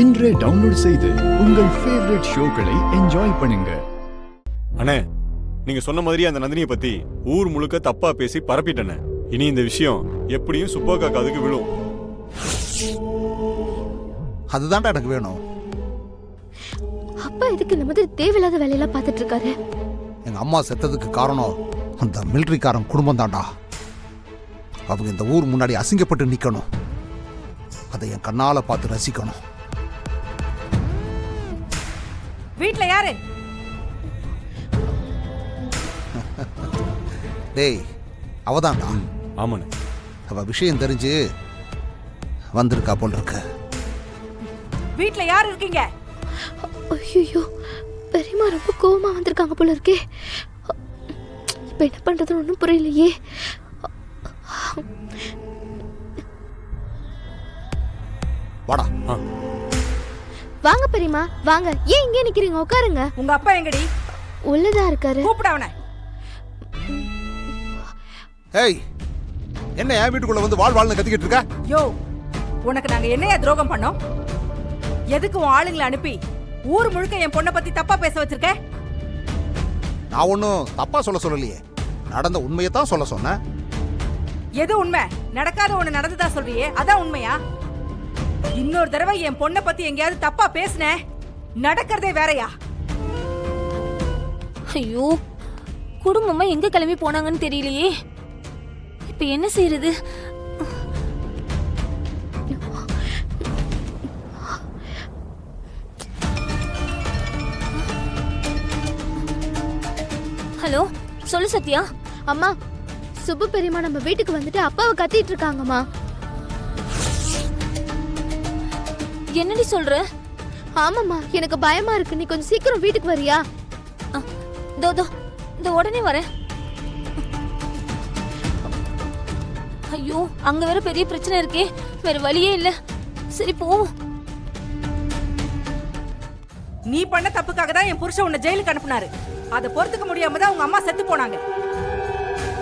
இன்றே டவுன்லோட் செய்து உங்கள் ஃபேவரட் ஷோக்களை என்ஜாய் பண்ணுங்க. அண்ணே, நீங்க சொன்ன மாதிரியே அந்த நந்தினியை பத்தி ஊர் முழுக்க தப்பா பேசி பரப்பிட்டேனே. இனி இந்த விஷயம் எப்படியும் சுப்போக்கா காதுக்கு விழும். அதுதான்டா எனக்கு வேணும். அப்பா இதுக்கு இந்த மாதிரி தேவையில்லாத வேலையெல்லாம் பார்த்துட்டு இருக்காரு. எங்க அம்மா செத்ததுக்கு காரணம் அந்த மிலிட்டரிக்காரன் குடும்பம் தான்டா. அவங்க இந்த ஊர் முன்னாடி அசிங்கப்பட்டு நிக்கணும். அதை என் கண்ணால பார்த்து ரசிக்கணும். வீட்ல யாரு? டேய், அவதான்டா. ஆமாண்ணே. அவ விஷயம் தெரிஞ்சு வந்திருக்கா போல் இருக்கு. வீட்ல யார் இருக்கீங்க? ஐயோ, பெரியம்மா ரொம்ப கோவமா வந்திருக்காங்க போல இருக்கே. இப்ப என்ன பண்றதுன்னு ஒன்றும் புரியலையே. வாடா. வாங்க பெரியம்மா, வாங்க. ஏன் இங்கே நிக்கிறீங்க? உட்காருங்க. உங்க அப்பா எங்கடி? உள்ளதா இருக்காரு. கூப்பிட அவனை. ஏய், என்ன என் வீட்டுக்குள்ள வந்து வாழ் கத்திக்கிட்டு இருக்க? யோ, உனக்கு நாங்க என்னையா துரோகம் பண்ணோம்? எதுக்கு உன் ஆளுங்களை அனுப்பி ஊர் முழுக்க என் பொண்ணை பத்தி தப்பா பேச வச்சிருக்க? நான் ஒன்னும் தப்பா சொல்லலையே. நடந்த உண்மையை தான் சொல்ல சொன்னேன். எது உண்மை? நடக்காத ஒண்ணு நடந்ததா சொல்றியே, அதான் உண்மையா? இன்னொரு தடவை என் பொண்ணை பத்தி எங்கேயாவது தப்பா பேசுன, நடக்கிறதே வேறயா? ஐயோ, குடும்பமா எங்க கிளம்பி போனாங்கன்னு தெரியலையே. இப்ப என்ன செய்யறது? ஹலோ, சொல்லு சத்யா. அம்மா, சுப்பு பெரியம்மா நம்ம வீட்டுக்கு வந்துட்டு அப்பாவை கத்திட்டு இருக்காங்கம்மா. என்னடி சொல்ற? ஆமாம்மா, எனக்கு பயமா இருக்கு. நீ கொஞ்சம் சீக்கிரம் வீட்டுக்கு வரியா? இந்த உடனே வரேன். ஐயோ, அங்க வேற பெரிய பிரச்சனை இருக்கே. வேற வழியே இல்ல. சரி போவோம். நீ பண்ண தப்புக்காக தான் என் புருஷன் உன்னை ஜெயிலுக்கு அனுப்புனாரு. அதை பொறுத்துக்க முடியாம தான் உங்க அம்மா செத்து போனாங்க.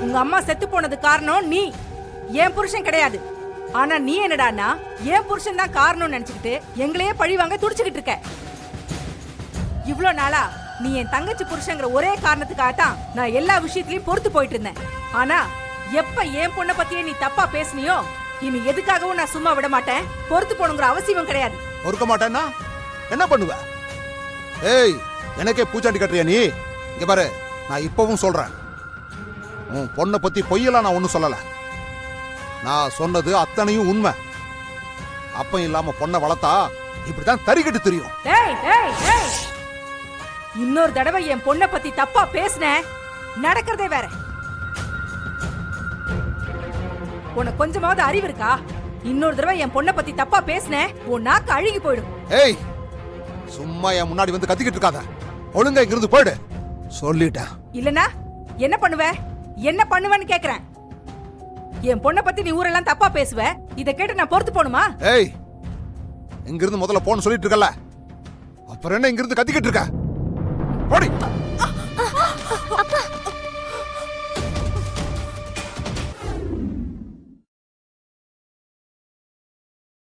உங்க அம்மா செத்து போனது காரணம் நீ, என் புருஷன் கிடையாது. ஆனா நீ என்னடான்னா என் புருஷன் தான் காரணம்னு நினைச்சுக்கிட்டு எங்களையே பழி வாங்க துடிச்சுக்கிட்டு இருக்க. இவ்ளோ நாளா நீ என் தங்கச்சி புருஷங்கிற ஒரே காரணத்துக்காக தான் நான் எல்லா விஷயத்திலயும் பொறுத்து போயிட்டு இருந்தேன். ஆனா எப்ப என் பொண்ணை பத்தியே நீ தப்பா பேசுனியோ, இனி எதுக்காகவும் நான் சும்மா விட மாட்டேன். பொறுத்து போனுங்கிற அவசியம் கிடையாது. பொறுக்க மாட்டேன்னா என்ன பண்ணுவ? ஏய், எனக்கே பூச்சாண்டி கட்டுறியா நீ? இங்க பாரு, நான் இப்பவும் சொல்றேன், உன் பொண்ணை பத்தி பொய்யெல்லாம் நான் ஒன்னும் சொல்லல. நான் சொன்னது அத்தனையும் உண்மை. அப்பம் இல்லாம பொண்ணை வளர்த்தா இப்படித்தான் தறிக்கிட்டு தெரியும். இன்னொரு தடவை என் பொண்ணை பத்தி தப்பா பேசுன, நடக்கிறதே வேற. உனக்கு கொஞ்சமாவது அறிவு இருக்கா? இன்னொரு தடவை என் பொண்ணை பத்தி தப்பா பேசுன, உன் நாக்கு அழுகி போயிடும். ஏய், சும்மா என் முன்னாடி வந்து கத்திக்கிட்டு இருக்காத. ஒழுங்கா இங்கிருந்து போயிடு சொல்லிட்டேன். இல்லனா என்ன பண்ணுவ? என்ன பண்ணுவேன்னு கேக்குறேன். என் பொண்ணை பத்தி நீ ஊரெல்லாம் தப்பா பேசுவ, இத கேட்டு நான் பொறுத்து போணுமா? ஏய், இங்கிருந்து முதல்ல போன்னு சொல்லிட்டு இருக்கல, அப்புறம் என்ன இங்கிருந்து கத்திக்கிட்டு இருக்க? போடி.